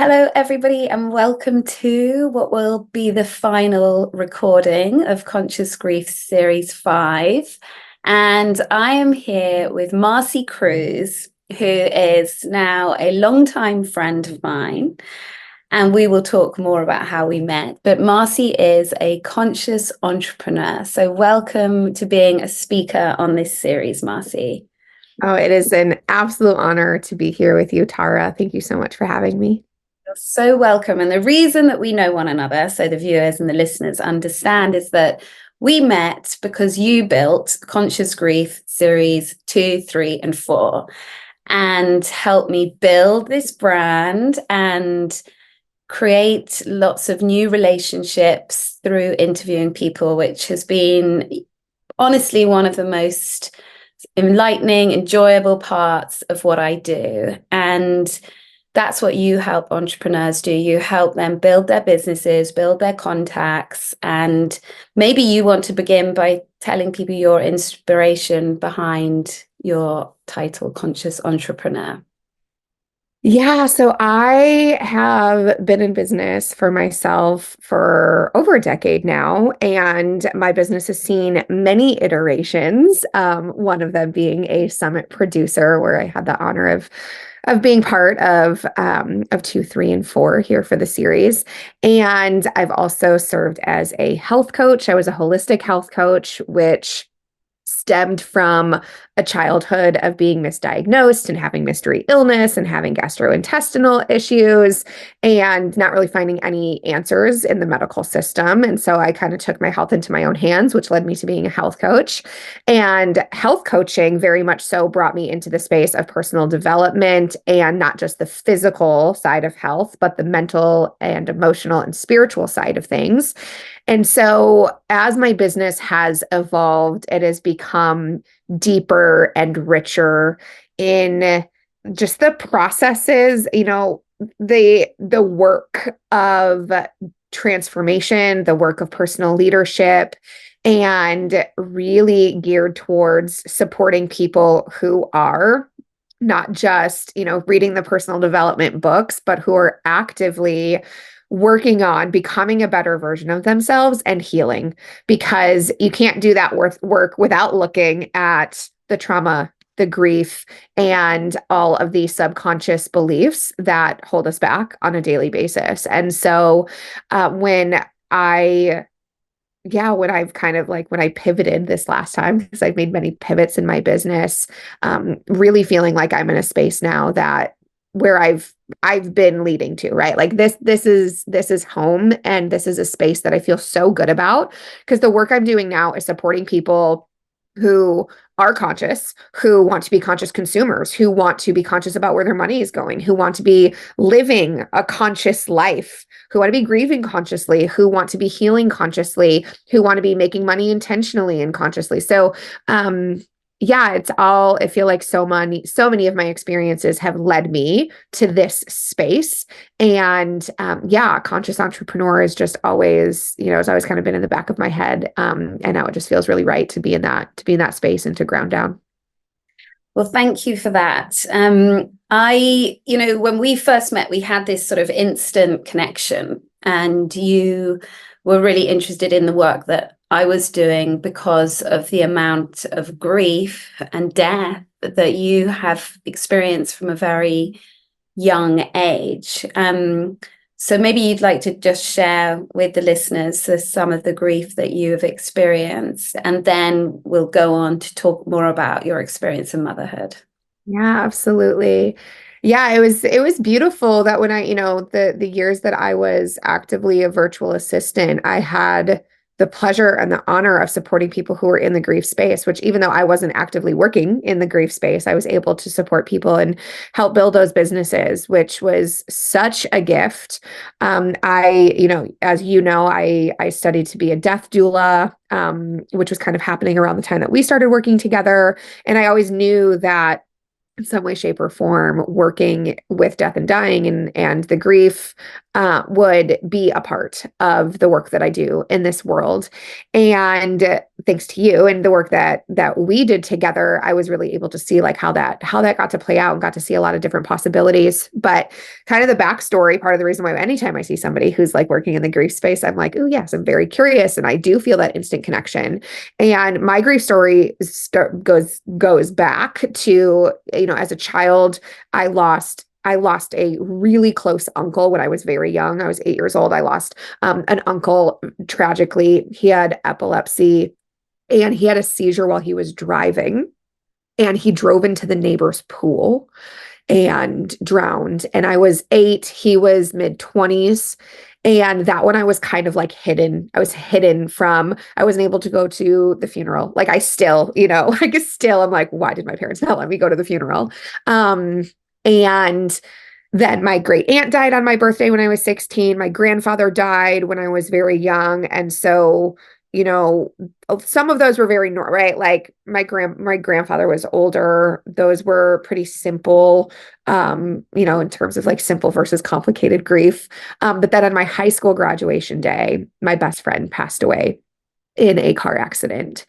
Hello, everybody, and welcome to what will be the final recording of Conscious Grief Series 5. And I am here with Marcy Cruice, who is now a longtime friend of mine. And we will talk more about how we met. But Marcy is a conscious entrepreneur. So welcome to being a speaker on this series, Marcy. Oh, it is an absolute honor to be here with you, Tara. Thank you so much for having me. You're so welcome. And the reason that we know one another, so the viewers and the listeners understand, is that we met because you built Conscious Grief Series 2, 3, and 4 and helped me build this brand and create lots of new relationships through interviewing people, which has been honestly one of the most enlightening, enjoyable parts of what I do. And that's what you help entrepreneurs do. You help them build their businesses, build their contacts. And maybe you want to begin by telling people your inspiration behind your title, Conscious Entrepreneur. Yeah, so I have been in business for myself for over a decade now, and my business has seen many iterations. One of them being a summit producer, where I had the honor of being part of 2, 3, and 4 here for the series. And I've also served as a health coach. I was a holistic health coach, which stemmed from a childhood of being misdiagnosed and having mystery illness and having gastrointestinal issues and not really finding any answers in the medical system. And so I kind of took my health into my own hands, which led me to being a health coach. And health coaching very much so brought me into the space of personal development and not just the physical side of health, but the mental and emotional and spiritual side of things. And so as my business has evolved, it has become deeper and richer in just the processes, the work of transformation, the work of personal leadership, and really geared towards supporting people who are not just, reading the personal development books, but who are actively working on becoming a better version of themselves and healing, because you can't do that work without looking at the trauma, the grief, and all of the subconscious beliefs that hold us back on a daily basis. And so when I when I've kind of like when I pivoted this last time, because I've made many pivots in my business, really feeling like I'm in a space now that where I've been leading to, right? Like this is home, and this is a space that I feel so good about, because the work I'm doing now is supporting people who are conscious, who want to be conscious consumers, who want to be conscious about where their money is going, who want to be living a conscious life, who want to be grieving consciously, who want to be healing consciously, who want to be making money intentionally and consciously. So, I feel like so many of my experiences have led me to this space. And conscious entrepreneur is just always, it's always kind of been in the back of my head. And now it just feels really right to be in that space and to ground down. Well, thank you for that. When we first met, we had this sort of instant connection, and you were really interested in the work that I was doing because of the amount of grief and death that you have experienced from a very young age. So maybe you'd like to just share with the listeners some of the grief that you have experienced, and then we'll go on to talk more about your experience in motherhood. Yeah, absolutely. Yeah, it was beautiful that when the years that I was actively a virtual assistant, I had the pleasure and the honor of supporting people who were in the grief space, which even though I wasn't actively working in the grief space, I was able to support people and help build those businesses, which was such a gift. As I studied to be a death doula, which was kind of happening around the time that we started working together. And I always knew that in some way, shape, or form, working with death and dying and the grief would be a part of the work that I do in this world. And thanks to you and the work that we did together, I was really able to see like how that got to play out and got to see a lot of different possibilities. But kind of the backstory, part of the reason why anytime I see somebody who's like working in the grief space, I'm like, oh yes, I'm very curious, and I do feel that instant connection. And my grief story goes back to, as a child, I lost a really close uncle when I was very young. I was 8 years old. I lost an uncle tragically. He had epilepsy and he had a seizure while he was driving. And he drove into the neighbor's pool and drowned. And I was 8, he was mid-20s. And that one I was kind of like hidden. I was hidden from, I wasn't able to go to the funeral. Like I still, I'm like, why did my parents not let me go to the funeral? And then my great aunt died on my birthday when I was 16. My grandfather died when I was very young. And so, some of those were very normal, right? Like my grandfather was older. Those were pretty simple, in terms of like simple versus complicated grief. But then on my high school graduation day, my best friend passed away in a car accident.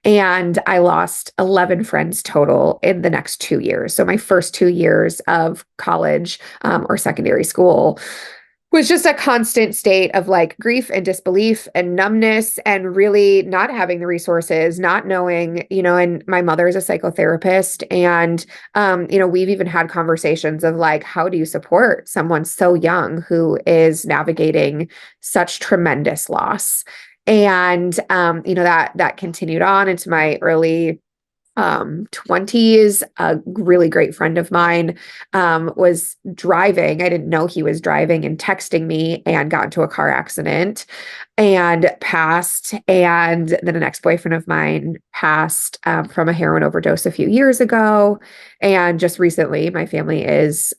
And I lost 11 friends total in the next 2 years. So my first 2 years of college or secondary school was just a constant state of like grief and disbelief and numbness and really not having the resources, not knowing, and my mother is a psychotherapist. And, we've even had conversations of like, how do you support someone so young who is navigating such tremendous loss? And, that continued on into my early 20s. A really great friend of mine was driving. I didn't know he was driving and texting me and got into a car accident and passed. And then an ex-boyfriend of mine passed from a heroin overdose a few years ago. And just recently, my family is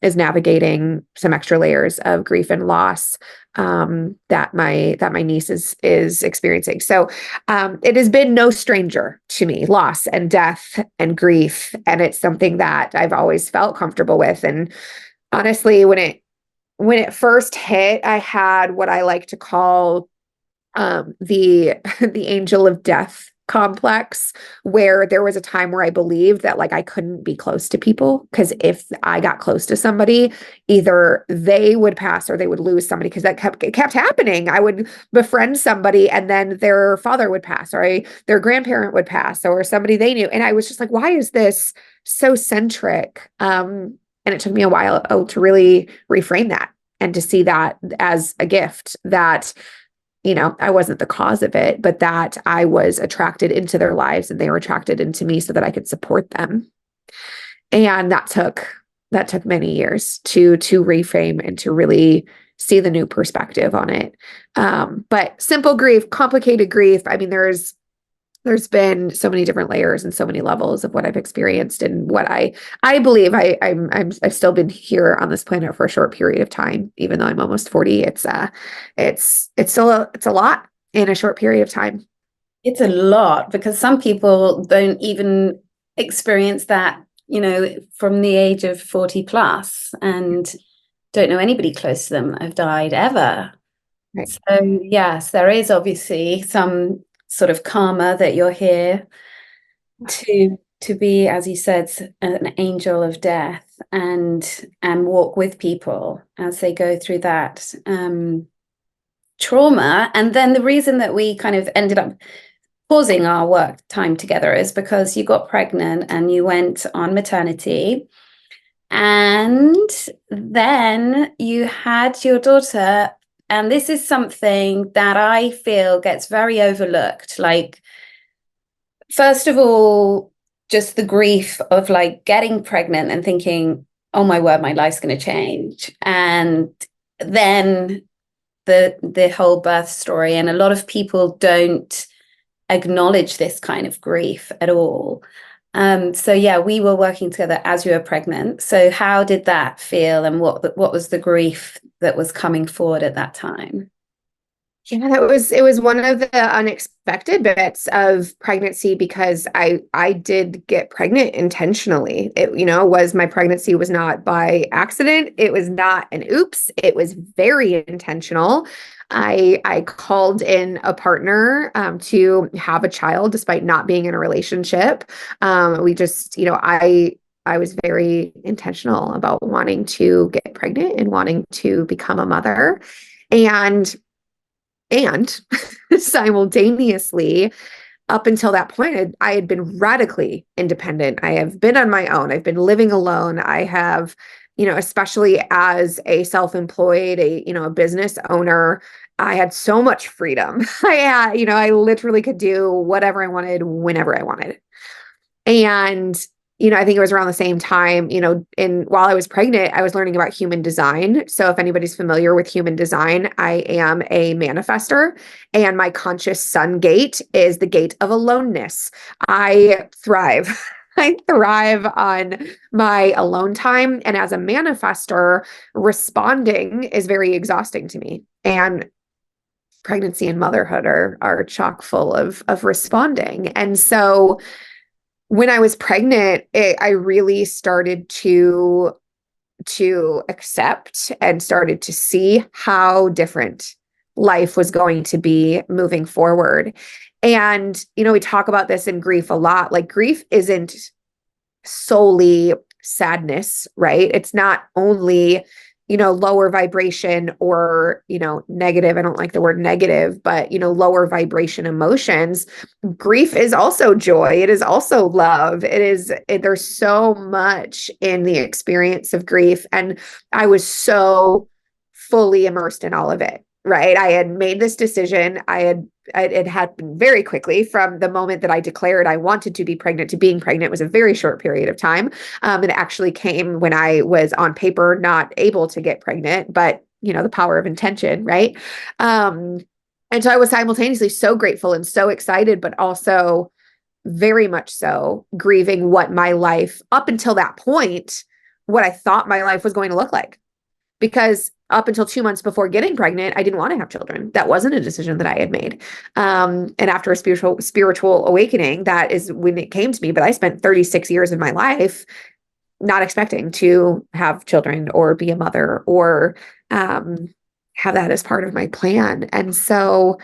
navigating some extra layers of grief and loss that my niece is experiencing. So it has been no stranger to me, loss and death and grief, and it's something that I've always felt comfortable with. And honestly, when it first hit, I had what I like to call the the angel of death complex, where there was a time where I believed that like I couldn't be close to people because if I got close to somebody, either they would pass or they would lose somebody, because it kept happening. I would befriend somebody and then their father would pass, or their grandparent would pass, or somebody they knew, and I was just like, why is this so centric? And it took me a while to really reframe that and to see that as a gift, that I wasn't the cause of it, but that I was attracted into their lives and they were attracted into me so that I could support them. And that took many years to reframe and to really see the new perspective on it. But simple grief, complicated grief, I mean, there's been so many different layers and so many levels of what I've experienced, and what I believe I've still been here on this planet for a short period of time, even though I'm almost 40. It's still it's a lot in a short period of time. It's a lot, because some people don't even experience that, from the age of 40 plus, and don't know anybody close to them that have died ever. Right. So yes, there is obviously some sort of karma that you're here to be, as you said, an angel of death, and walk with people as they go through that trauma. And then the reason that we kind of ended up pausing our work time together is because you got pregnant and you went on maternity, and then you had your daughter. And this is something that I feel gets very overlooked. Like, first of all, just the grief of like getting pregnant and thinking, oh my word, my life's going to change. And then the whole birth story. And a lot of people don't acknowledge this kind of grief at all. So yeah, we were working together as you were pregnant. So how did that feel, and what was the grief that was coming forward at that time? Yeah, it was one of the unexpected bits of pregnancy because I did get pregnant intentionally. It, was my pregnancy was not by accident. It was not an oops. It was very intentional. I called in a partner to have a child despite not being in a relationship. We just, I was very intentional about wanting to get pregnant and wanting to become a mother. And and simultaneously, up until that point, I had been radically independent. I have been on my own. I've been living alone. I have, especially as a self-employed, a business owner, I had so much freedom. I had, I literally could do whatever I wanted, whenever I wanted. And, I think it was around the same time, while I was pregnant, I was learning about human design. So if anybody's familiar with human design, I am a manifester, and my conscious sun gate is the gate of aloneness. I thrive. I thrive on my alone time. And as a manifester, responding is very exhausting to me. And pregnancy and motherhood are chock full of responding. And so when I was pregnant, I really started to accept and started to see how different life was going to be moving forward. And, we talk about this in grief a lot. Like, grief isn't solely sadness, right? It's not only, lower vibration or, negative. I don't like the word negative, but, lower vibration emotions. Grief is also joy. It is also love. There's so much in the experience of grief. And I was so fully immersed in all of it, right? I had made this decision. It happened very quickly from the moment that I declared I wanted to be pregnant to being pregnant was a very short period of time. It actually came when I was on paper not able to get pregnant, but the power of intention, right? And so I was simultaneously so grateful and so excited, but also very much so grieving what my life up until that point, what I thought my life was going to look like. Because up until 2 months before getting pregnant, I didn't want to have children. That wasn't a decision that I had made. And after a spiritual awakening, that is when it came to me. But I spent 36 years of my life not expecting to have children or be a mother or have that as part of my plan. And so,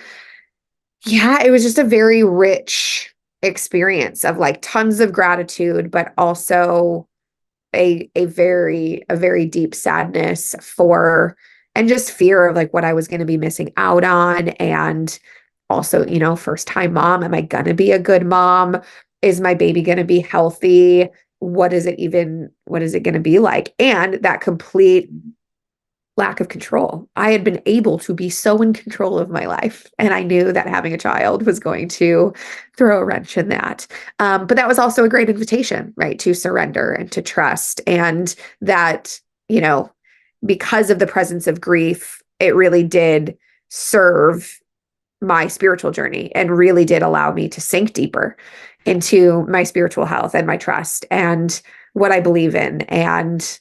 yeah, it was just a very rich experience of like tons of gratitude, but also a very deep sadness for and just fear of like what I was going to be missing out on. And also, first time mom, am I going to be a good mom? Is my baby going to be healthy? What is it going to be like? And that complete lack of control. I had been able to be so in control of my life. And I knew that having a child was going to throw a wrench in that. But that was also a great invitation, right? To surrender and to trust. And that, because of the presence of grief, it really did serve my spiritual journey and really did allow me to sink deeper into my spiritual health and my trust and what I believe in. And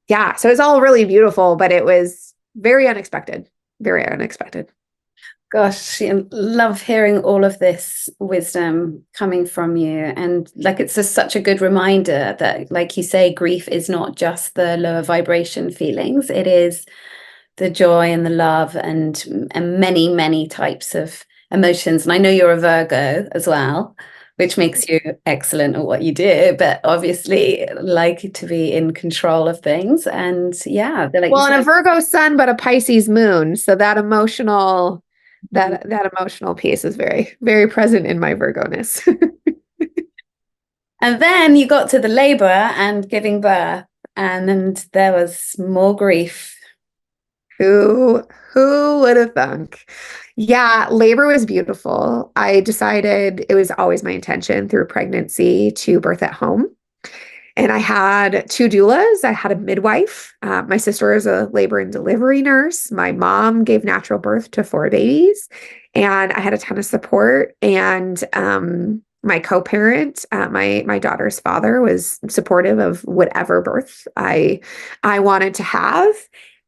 yeah, so it's all really beautiful, but it was very unexpected, very unexpected. Gosh, I love hearing all of this wisdom coming from you. And like, it's just such a good reminder that, like you say, grief is not just the lower vibration feelings. It is the joy and the love and many, many types of emotions. And I know you're a Virgo as well, which makes you excellent at what you do, but obviously like to be in control of things. And yeah, like well, and a Virgo sun, but a Pisces moon. So that emotional, that emotional piece is very, very present in my Virgo-ness. And then you got to the labor and giving birth, and there was more grief. Who would have thunk? Yeah, labor was beautiful. I decided it was always my intention through pregnancy to birth at home. And I had two doulas. I had a midwife. My sister is a labor and delivery nurse. My mom gave natural birth to four babies, and I had a ton of support. And my co-parent, my daughter's father, was supportive of whatever birth I wanted to have.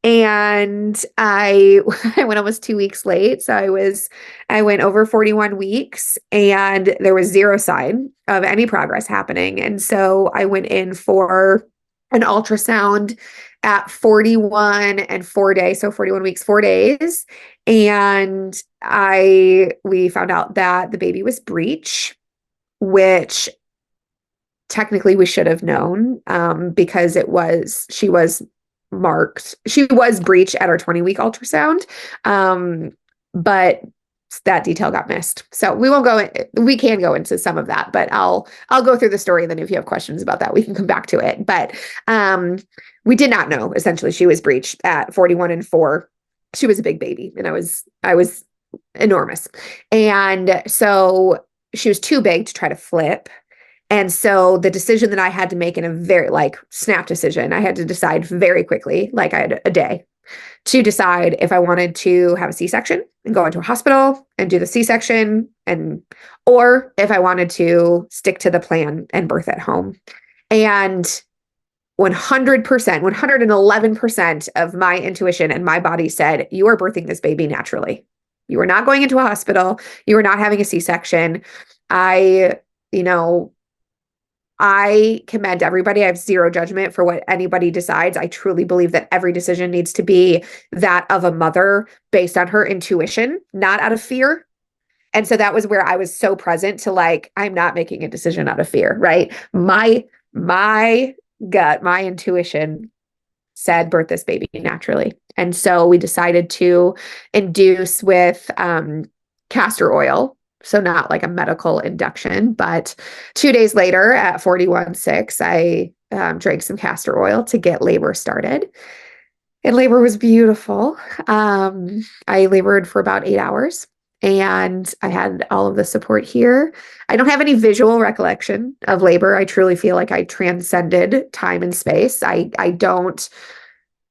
And I I went almost 2 weeks late. So I went over 41 weeks and there was zero sign of any progress happening. And so I went in for an ultrasound at 41 and 4 days, so 41 weeks, 4 days. And we found out that the baby was breech, which technically we should have known, because she was marked. She was breech at our 20-week ultrasound. But that detail got missed. So we can go into some of that, but I'll go through the story. And then if you have questions about that, we can come back to it. But we did not know, essentially, she was breech at 41 and 4. She was a big baby and I was enormous. And so she was too big to try to flip. And so the decision that I had to make in a very snap decision, I had to decide very quickly, I had a day to decide if I wanted to have a C-section and go into a hospital and do the C-section, or if I wanted to stick to the plan and birth at home. And 100%, 111% of my intuition and my body said, you are birthing this baby naturally. You are not going into a hospital. You are not having a C-section. I commend everybody. I have zero judgment for what anybody decides. I truly believe that every decision needs to be that of a mother based on her intuition, not out of fear. And so that was where I was so present to I'm not making a decision out of fear, right? My gut, my intuition said, birth this baby naturally. And so we decided to induce with castor oil. So not like a medical induction, but 2 days later at 41.6, I drank some castor oil to get labor started. And labor was beautiful. I labored for about 8 hours and I had all of the support here. I don't have any visual recollection of labor. I truly feel like I transcended time and space. I don't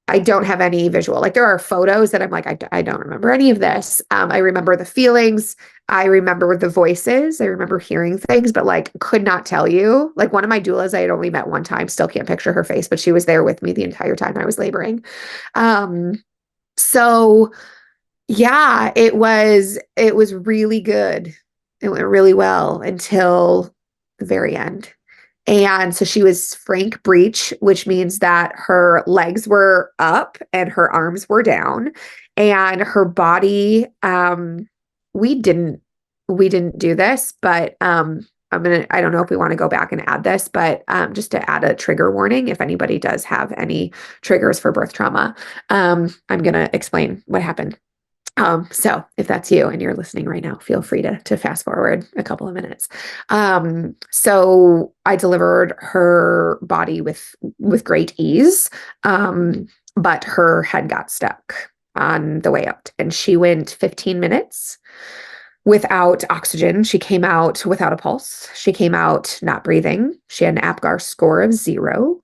have any visual. There are photos that I'm I don't remember any of this. I remember the feelings. I remember the voices. I remember hearing things, but could not tell you. One of my doulas I had only met one time, still can't picture her face, but she was there with me the entire time I was laboring. So yeah, it was really good. It went really well until the very end. And so she was frank breech, which means that her legs were up and her arms were down, and her body, we didn't do this, but I don't know if we want to go back and add this, but just to add a trigger warning, if anybody does have any triggers for birth trauma, I'm going to explain what happened. So if that's you and you're listening right now, feel free to fast forward a couple of minutes. So I delivered her body with great ease. But her head got stuck on the way out and she went 15 minutes without oxygen. She came out without a pulse. She came out not breathing. She had an APGAR score of 0.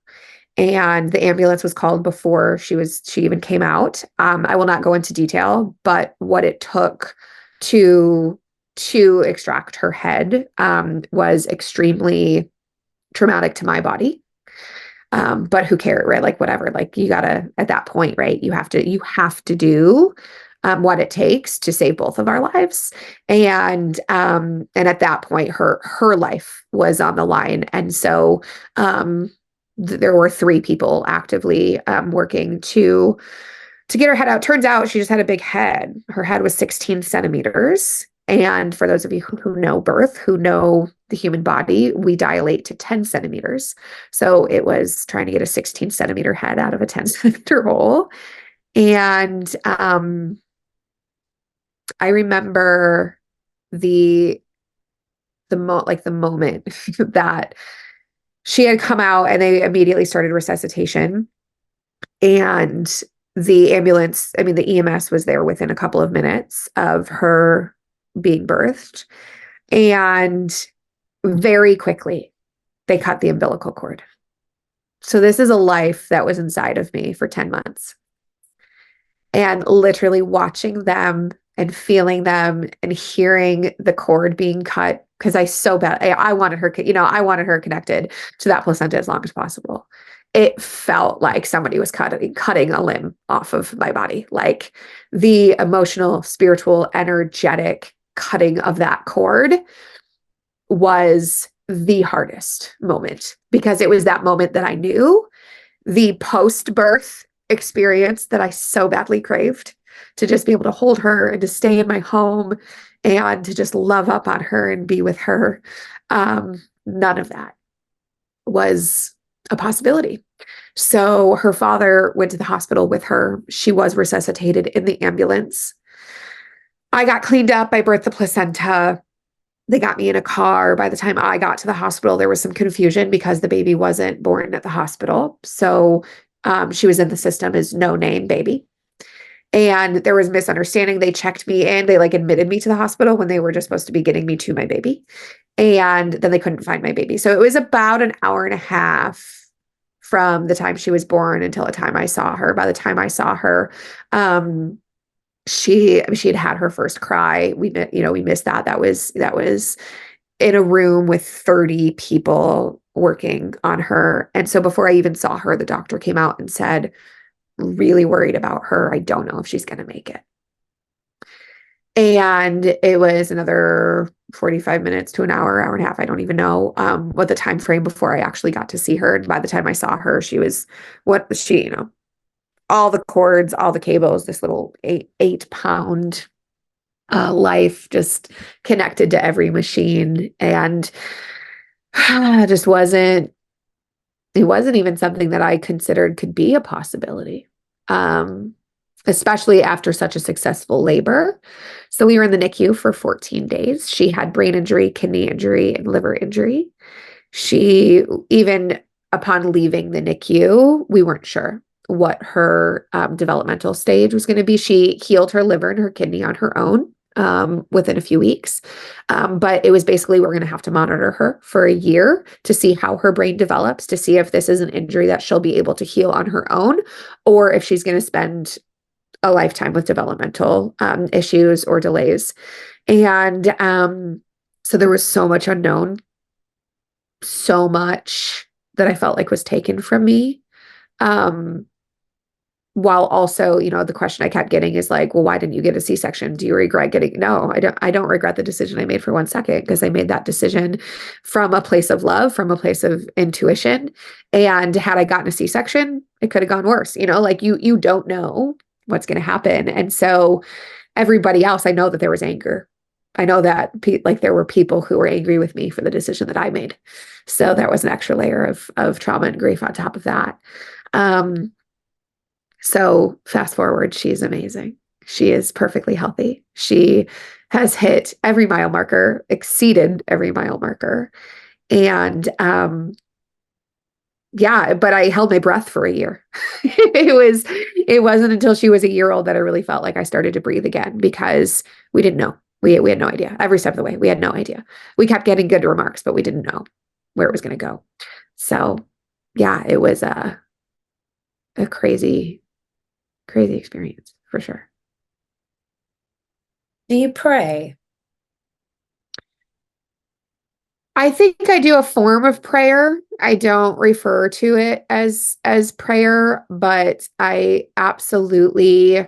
And the ambulance was called before she even came out. I will not go into detail, but what it took to extract her head was extremely traumatic to my body. But who cares, right? Whatever, you gotta, at that point, right? You have to do what it takes to save both of our lives. And at that point, her life was on the line. And so, there were 3 people actively working to get her head out. Turns out she just had a big head. Her head was 16 centimeters. And for those of you who know birth, who know the human body, we dilate to 10 centimeters. So it was trying to get a 16 centimeter head out of a 10 centimeter hole. And I remember the moment that she had come out and they immediately started resuscitation, and the ambulance, the EMS was there within a couple of minutes of her being birthed. And very quickly they cut the umbilical cord. So this is a life that was inside of me for 10 months. And literally watching them and feeling them and hearing the cord being cut, because I wanted her, I wanted her connected to that placenta as long as possible. it felt like somebody was cutting a limb off of my body. Like the emotional, spiritual, energetic cutting of that cord was the hardest moment, because it was that moment that I knew the post-birth experience that I so badly craved, to just be able to hold her and to stay in my home and to just love up on her and be with her. None of that was a possibility. So her father went to the hospital with her. She was resuscitated in the ambulance. I got cleaned up. I birthed the placenta. They got me in a car. By the time I got to the hospital, there was some confusion because the baby wasn't born at the hospital. So she was in the system as no name baby. And there was misunderstanding. They checked me in. They like admitted me to the hospital when they were just supposed to be getting me to my baby. And then they couldn't find my baby. So it was about an hour and a half from the time she was born until the time I saw her. By the time I saw her, she had her first cry. We missed that. That was in a room with 30 people working on her. And so before I even saw her, the doctor came out and said, really worried about her. I don't know if she's going to make it. And it was another 45 minutes to an hour and a half. I don't even know what the time frame before I actually got to see her. And by the time I saw her, she was all the cords, all the cables, this little 8-pound life just connected to every machine. And just it wasn't even something that I considered could be a possibility. Especially after such a successful labor. So we were in the NICU for 14 days. She had brain injury, kidney injury, and liver injury. She, even upon leaving the NICU, we weren't sure what her developmental stage was going to be. She healed her liver and her kidney on her own within a few weeks. But it was basically, we're going to have to monitor her for a year to see how her brain develops, to see if this is an injury that she'll be able to heal on her own, or if she's going to spend a lifetime with developmental issues or delays. And so there was so much unknown, so much that I felt like was taken from me. While also, the question I kept getting is like, well, why didn't you get a C-section? Do you regret getting? No, I don't regret the decision I made for 1 second, because I made that decision from a place of love, from a place of intuition. And had I gotten a C-section, it could have gone worse. Like you don't know what's going to happen. And so everybody else, I know that there was anger. I know that there were people who were angry with me for the decision that I made. So that was an extra layer of trauma and grief on top of that. So fast forward, she's amazing. She is perfectly healthy. She has hit every mile marker, exceeded every mile marker. And yeah, but I held my breath for a year. It wasn't until she was a year old that I really felt like I started to breathe again, because we didn't know. We had no idea. Every step of the way, we had no idea. We kept getting good remarks, but we didn't know where it was going to go. So yeah, it was a crazy experience for sure. Do you pray? I think I do a form of prayer. I don't refer to it as prayer, but I absolutely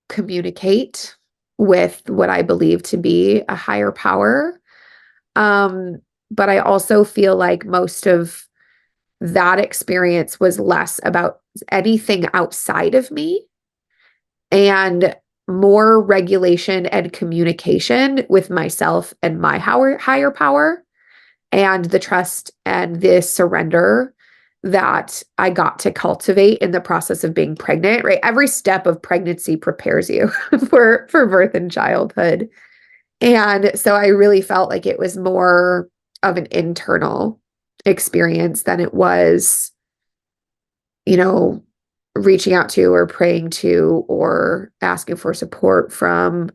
communicate with what I believe to be a higher power. But I also feel like most of that experience was less about anything outside of me and more regulation and communication with myself and my higher power, and the trust and the surrender that I got to cultivate in the process of being pregnant, right? Every step of pregnancy prepares you for birth and childhood. And so I really felt like it was more of an internal experience than it was, reaching out to or praying to or asking for support from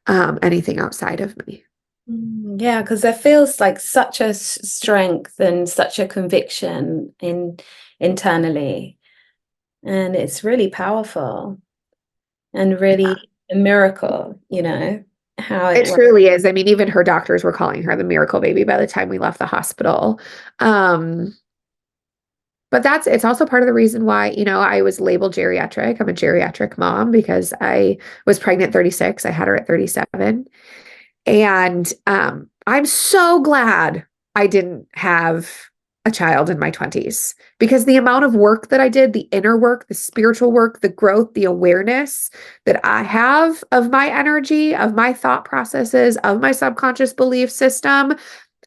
anything outside of me. Yeah, because there feels like such a strength and such a conviction internally, and it's really powerful and really a miracle, how It it works. truly is. I mean, even her doctors were calling her the miracle baby by the time we left the hospital. But it's also part of the reason why, I was labeled geriatric. I'm a geriatric mom because I was pregnant 36. I had her at 37. And I'm so glad I didn't have a child in my 20s because the amount of work that I did, the inner work, the spiritual work, the growth, the awareness that I have of my energy, of my thought processes, of my subconscious belief system,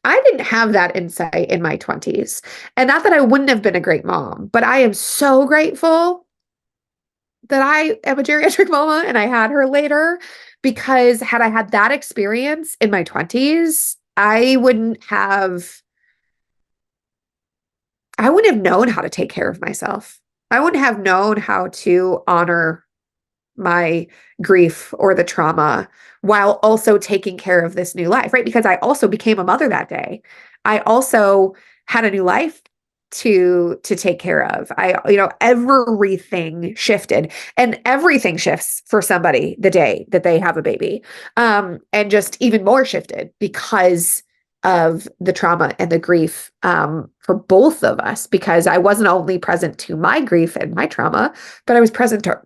I didn't have that insight in my 20s. And not that I wouldn't have been a great mom, but I am so grateful that I am a geriatric mama and I had her later, because had I had that experience in my 20s, I wouldn't have known how to take care of myself. I wouldn't have known how to honor my grief or the trauma while also taking care of this new life, right? Because I also became a mother that day. I also had a new life to take care of. Everything shifted, and everything shifts for somebody the day that they have a baby. And just even more shifted because of the trauma and the grief for both of us, because I wasn't only present to my grief and my trauma, but I was present to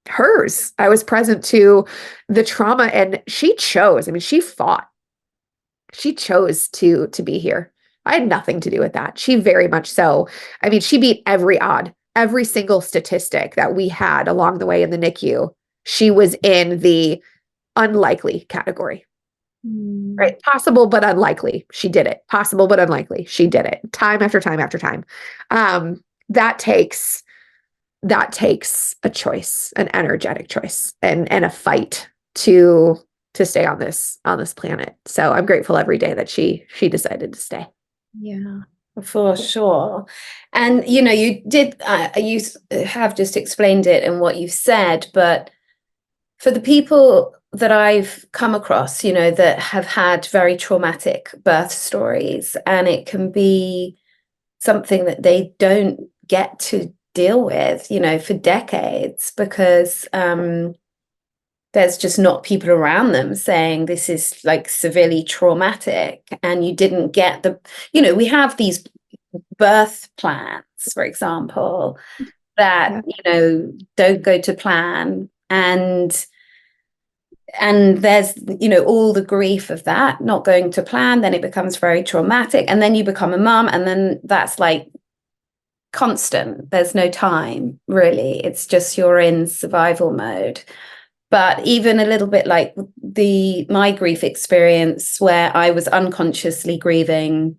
hers. I was present to the trauma, and she chose. I mean, she fought. She chose to be here. I had nothing to do with that. She very much so. I mean, she beat every odd, every single statistic that we had along the way in the NICU. She was in the unlikely category. Right? Possible but unlikely. She did it. Possible but unlikely. She did it. Time after time after time. That takes a choice, an energetic choice, and a fight to stay on this planet. So I'm grateful every day that she decided to stay. Yeah, for sure. And you you have just explained it in what you've said, but for the people that I've come across, that have had very traumatic birth stories, and it can be something that they don't get to deal with, for decades, because there's just not people around them saying this is like severely traumatic, and you didn't get we have these birth plans, for example, that don't go to plan, and there's all the grief of that not going to plan. Then it becomes very traumatic, and then you become a mom, and then that's like constant. There's no time, really. It's just you're in survival mode. But even a little bit like my grief experience, where I was unconsciously grieving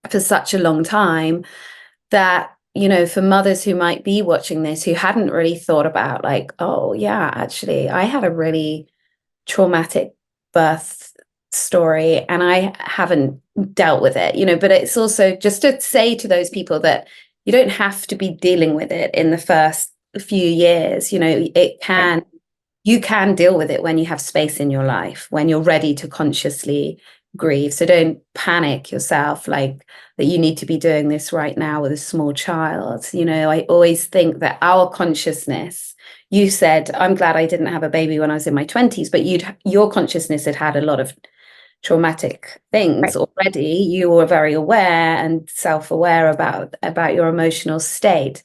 for such a long time, that for mothers who might be watching this, who hadn't really thought about like, oh yeah, actually I had a really traumatic birth story and I haven't dealt with it, but it's also just to say to those people that you don't have to be dealing with it in the first few years. You can deal with it when you have space in your life, when you're ready to consciously grieve. So don't panic yourself like that you need to be doing this right now with a small child. I always think that our consciousness, you said, I'm glad I didn't have a baby when I was in my 20s, but your consciousness had a lot of traumatic things already. You were very aware and self-aware about your emotional state.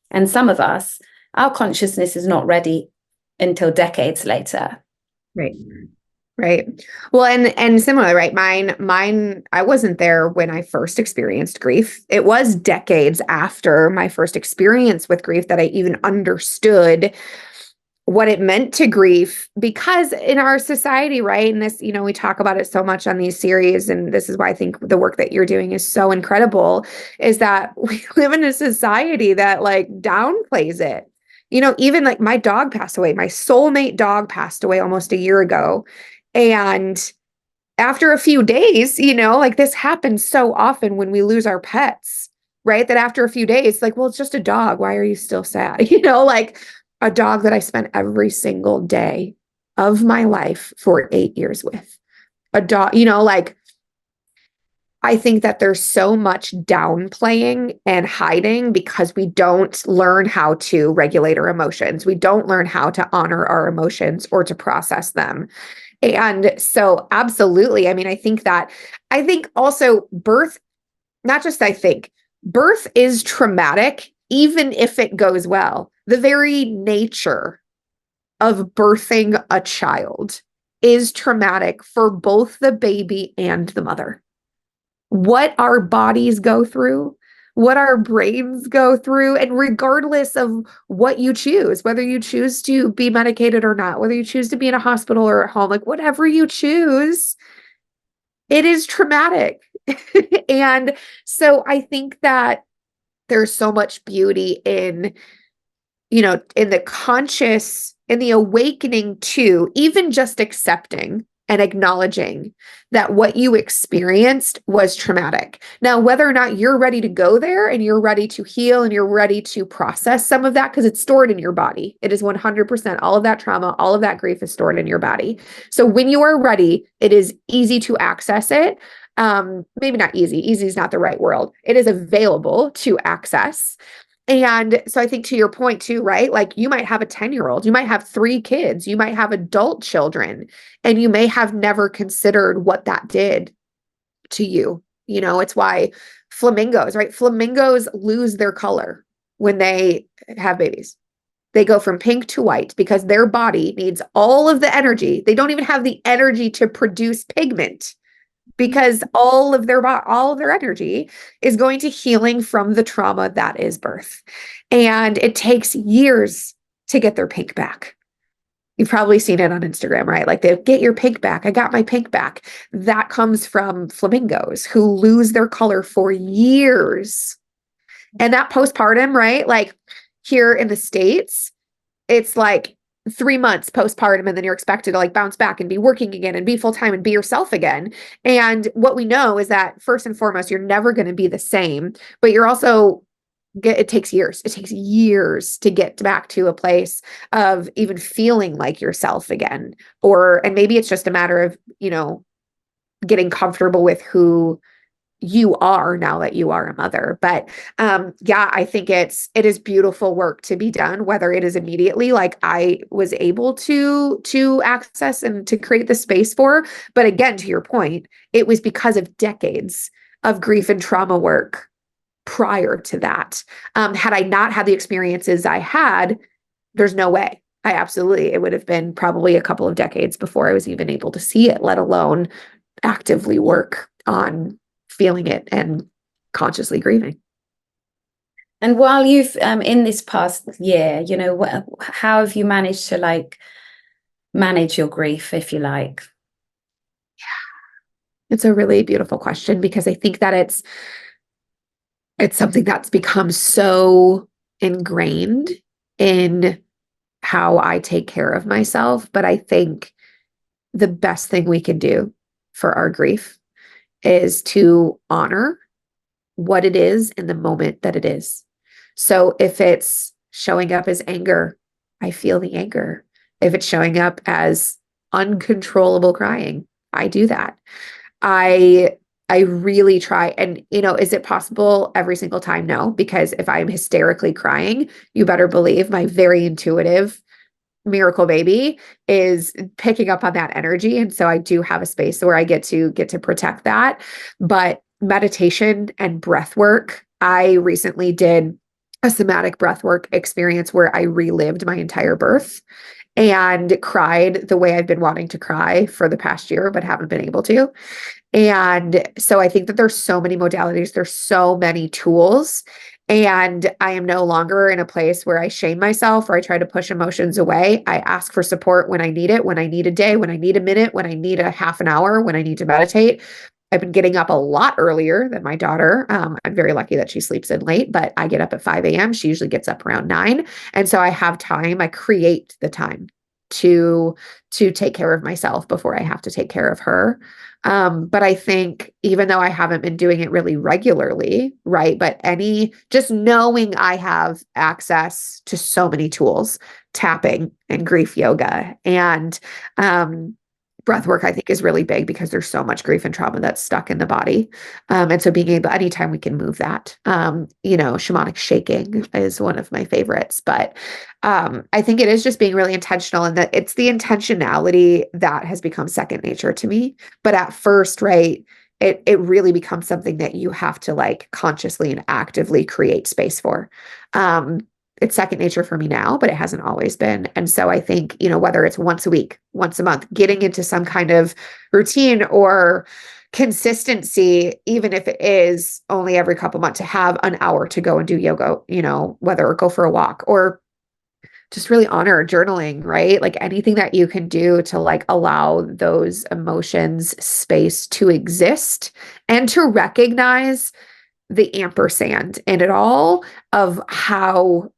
And some of us, our consciousness is not ready until decades later. Right. Right. Well, and similar, right? Mine, I wasn't there when I first experienced grief. It was decades after my first experience with grief that I even understood what it meant to grieve, because in our society, right? And this, we talk about it so much on these series, and this is why I think the work that you're doing is so incredible, is that we live in a society that like downplays it. Even like my dog passed away. My soulmate dog passed away almost a year ago. And after a few days, like this happens so often when we lose our pets, right? That after a few days, like, well, it's just a dog. Why are you still sad? Like a dog that I spent every single day of my life for 8 years with. A dog, like I think that there's so much downplaying and hiding because we don't learn how to regulate our emotions. We don't learn how to honor our emotions or to process them. And so absolutely. I mean, I think also birth, not just I think, birth is traumatic, even if it goes well. The very nature of birthing a child is traumatic for both the baby and the mother. What our bodies go through, what our brains go through, and regardless of what you choose, whether you choose to be medicated or not, whether you choose to be in a hospital or at home, like whatever you choose, it is traumatic. And so I think that there's so much beauty in, in the awakening to even just accepting and acknowledging that what you experienced was traumatic. Now, whether or not you're ready to go there and you're ready to heal and you're ready to process some of that, because it's stored in your body. It is 100%, all of that trauma, all of that grief is stored in your body. So when you are ready, it is easy to access it. Maybe not easy. Easy is not the right word. It is available to access. And so I think to your point too, right? Like you might have a 10-year-old, you might have 3 kids, you might have adult children, and you may have never considered what that did to you. It's why flamingos, right? Flamingos lose their color when they have babies. They go from pink to white because their body needs all of the energy. They don't even have the energy to produce pigment, because all of their energy is going to healing from the trauma that is birth. And it takes years to get their pink back. You've probably seen it on Instagram, right? Like they get your pink back. I got my pink back. That comes from flamingos who lose their color for years. And that postpartum, right? Like here in the States, it's like 3 months postpartum, and then you're expected to like bounce back and be working again and be full-time and be yourself again. And what we know is that first and foremost, you're never going to be the same, but you're also it takes years. It takes years to get back to a place of even feeling like yourself again. And maybe it's just a matter of, getting comfortable with who you are now that you are a mother. But yeah, I think it is beautiful work to be done, whether it is immediately like I was able to access and to create the space for. But again, to your point, it was because of decades of grief and trauma work prior to that. Had I not had the experiences I had, there's no way. It would have been probably a couple of decades before I was even able to see it, let alone actively work on feeling it and consciously grieving. And while you've in this past year, how have you managed to like manage your grief, if you like? It's a really beautiful question, because I think that it's something that's become so ingrained in how I take care of myself. But I think the best thing we can do for our grief is to honor what it is in the moment that it is. So if it's showing up as anger, I feel the anger. If it's showing up as uncontrollable crying, I do that. I really try. And, is it possible every single time? No, because if I'm hysterically crying, you better believe my very intuitive miracle baby is picking up on that energy. And so I do have a space where I get to protect that. But meditation and breath work, I recently did a somatic breath work experience where I relived my entire birth and cried the way I've been wanting to cry for the past year, but haven't been able to. And so I think that there's so many modalities, there's so many tools, and I am no longer in a place where I shame myself or I try to push emotions away. I ask for support when I need it, when I need a day, when I need a minute, when I need a half an hour, when I need to meditate. I've been getting up a lot earlier than my daughter. I'm very lucky that she sleeps in late, but I get up at 5 a.m. She usually gets up around 9. And so I have time, I create the time to take care of myself before I have to take care of her. But I think even though I haven't been doing it really regularly, right? But just knowing I have access to so many tools, tapping and grief yoga and breath work, I think is really big because there's so much grief and trauma that's stuck in the body. And so being able, anytime we can move that, shamanic shaking is one of my favorites, but I think it is just being really intentional, and that it's the intentionality that has become second nature to me. But at first, right, it really becomes something that you have to like consciously and actively create space for. It's second nature for me now, but it hasn't always been. And so I think, whether it's once a week, once a month, getting into some kind of routine or consistency, even if it is only every couple months, to have an hour to go and do yoga, whether go for a walk or just really honor journaling, right? Like anything that you can do to like allow those emotions space to exist and to recognize the ampersand in it all of how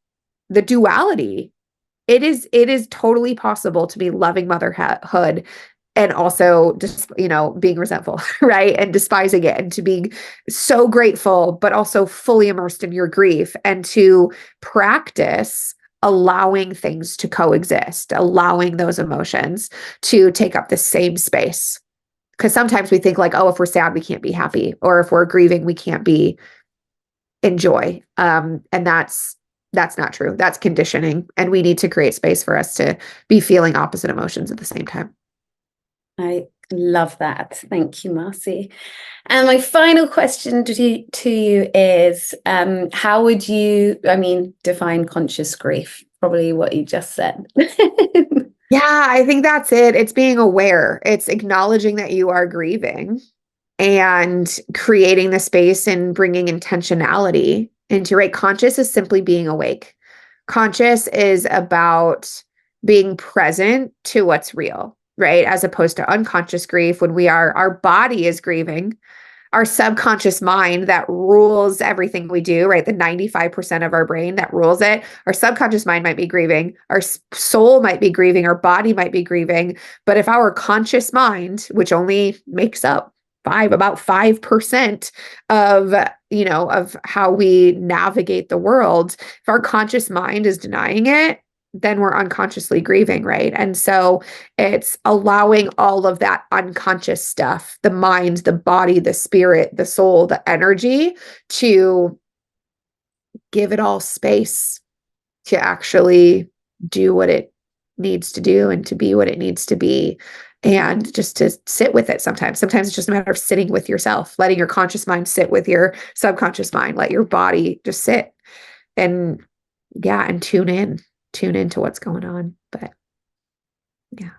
the duality. It is totally possible to be loving motherhood and also just, being resentful, right? And despising it, and to be so grateful, but also fully immersed in your grief, and to practice allowing things to coexist, allowing those emotions to take up the same space. Because sometimes we think like, oh, if we're sad, we can't be happy, or if we're grieving, we can't be in joy. And that's not true. That's conditioning. And we need to create space for us to be feeling opposite emotions at the same time. I love that. Thank you, Marcy. And my final question to you is, how would you, define conscious grief? Probably what you just said. Yeah, I think that's it. It's being aware. It's acknowledging that you are grieving and creating the space and bringing intentionality into, right? Conscious is simply being awake. Conscious is about being present to what's real, right? As opposed to unconscious grief, when our body is grieving, our subconscious mind that rules everything we do, right? The 95% of our brain that rules it. Our subconscious mind might be grieving, our soul might be grieving, our body might be grieving. But if our conscious mind, which only makes up about 5% of, of how we navigate the world, if our conscious mind is denying it, then we're unconsciously grieving, right? And so it's allowing all of that unconscious stuff, the mind, the body, the spirit, the soul, the energy, to give it all space to actually do what it needs to do and to be what it needs to be. And just to sit with it sometimes. Sometimes it's just a matter of sitting with yourself, letting your conscious mind sit with your subconscious mind, let your body just sit and tune into what's going on. But yeah.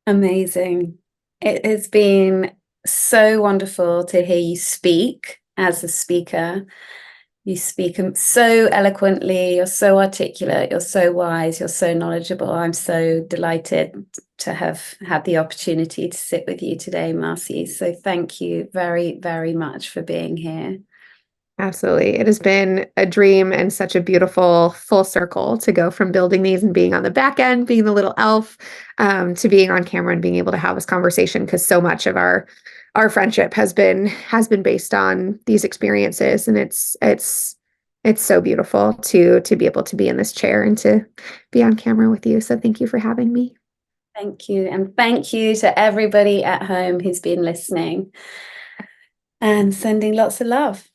Amazing. It has been so wonderful to hear you speak as a speaker. You speak so eloquently, you're so articulate, you're so wise, you're so knowledgeable. I'm so delighted to have had the opportunity to sit with you today, Marcy. So thank you very, very much for being here. Absolutely. It has been a dream and such a beautiful full circle to go from building these and being on the back end, being the little elf, to being on camera and being able to have this conversation, because so much of our friendship has been based on these experiences. And it's so beautiful to be able to be in this chair and to be on camera with you. So thank you for having me. Thank you. And thank you to everybody at home who's been listening, and sending lots of love.